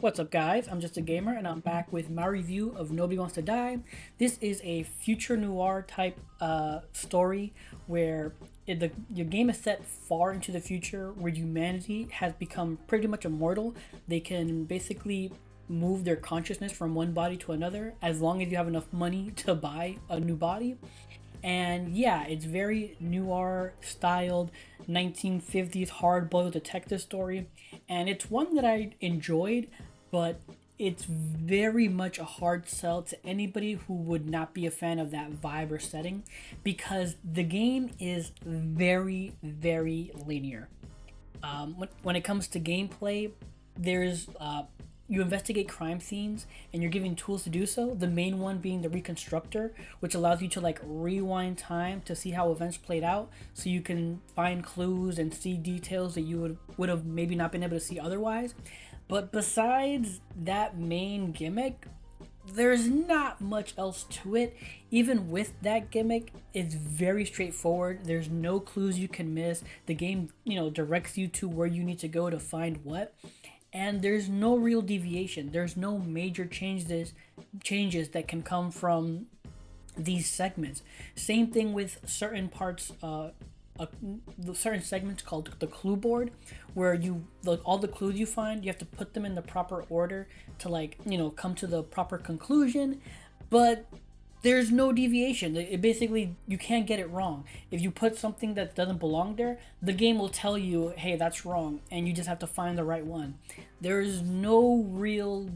What's up, guys? I'm just a gamer, and I'm back with my review of Nobody Wants to Die. This is a future noir type story where your game is set far into the future, where humanity has become pretty much immortal. They can basically move their consciousness from one body to another as long as you have enough money to buy a new body. And yeah, it's very noir styled 1950s hard-boiled detective story, and it's one that I enjoyed, but it's very much a hard sell to anybody who would not be a fan of that vibe or setting, because the game is very linear. When it comes to gameplay, there's you investigate crime scenes and you're given tools to do so. The main one being the reconstructor, which allows you to like rewind time to see how events played out, so you can find clues and see details that you would have maybe not been able to see otherwise. But besides that main gimmick, there's not much else to it. Even with that gimmick, it's very straightforward. There's no clues you can miss. The game, directs you to where you need to go to find what. And there's no real deviation. There's no major changes that can come from these segments. Same thing with certain parts, certain segments called the clue board, where all the clues you find, you have to put them in the proper order to come to the proper conclusion. But there's no deviation. It basically, you can't get it wrong. If you put something that doesn't belong there, the game will tell you, hey, that's wrong, and you just have to find the right one. There's no real,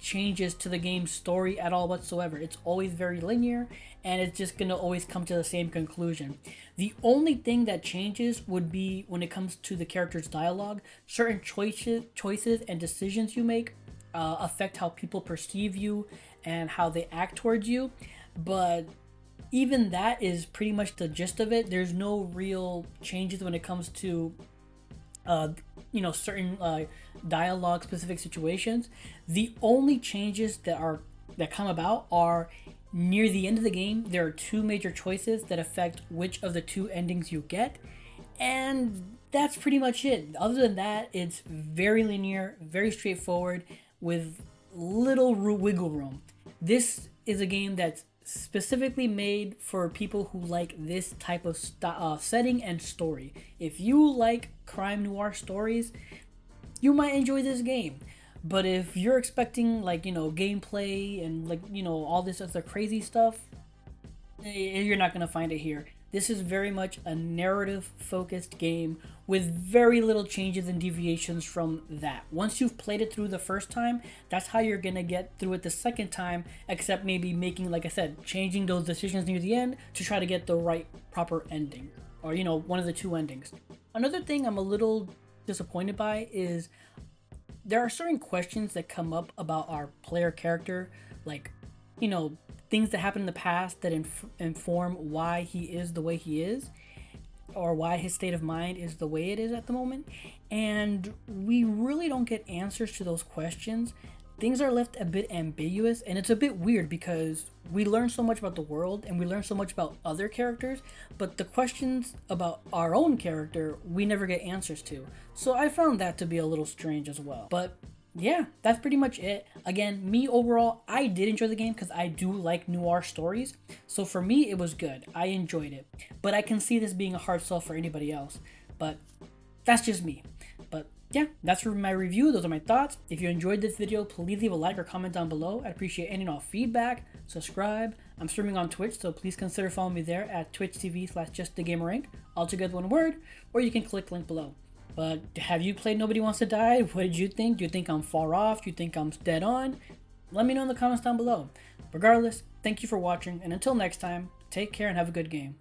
changes to the game's story at all whatsoever. It's always very linear, and it's just gonna always come to the same conclusion. The only thing that changes would be when it comes to the character's dialogue. Certain choices and decisions you make affect how people perceive you and how they act towards you, but even that is pretty much the gist of it. There's no real changes when it comes to certain dialogue specific situations. The only changes that come about are near the end of the game. There are two major choices that affect which of the two endings you get, and that's pretty much it. Other than that, it's very linear, very straightforward, with little wiggle room. This is a game that's specifically made for people who like this type of setting and story. If you like crime noir stories, you might enjoy this game. But if you're expecting gameplay and all this other crazy stuff, you're not gonna find it here. This is very much a narrative focused game with very little changes and deviations from that. Once you've played it through the first time, that's how you're gonna get through it the second time, except maybe making, like I said, changing those decisions near the end to try to get the right proper ending, or one of the two endings. Another thing I'm a little disappointed by is there are certain questions that come up about our player character, like things that happened in the past that inform why he is the way he is, or why his state of mind is the way it is at the moment. And we really don't get answers to those questions. Things are left a bit ambiguous, and it's a bit weird because we learn so much about the world and we learn so much about other characters, but the questions about our own character we never get answers to. So I found that to be a little strange as well. But yeah, that's pretty much it. Again, me overall, I did enjoy the game because I do like noir stories. So for me, it was good. I enjoyed it. But I can see this being a hard sell for anybody else. But that's just me. But yeah, that's for my review. Those are my thoughts. If you enjoyed this video, please leave a like or comment down below. I'd appreciate any and all feedback. Subscribe. I'm streaming on Twitch, so please consider following me there at twitch.tv/justthegamerinc, all together one word, or you can click link below. But have you played Nobody Wants to Die? What did you think? Do you think I'm far off? Do you think I'm dead on? Let me know in the comments down below. Regardless, thank you for watching, and until next time, take care and have a good game.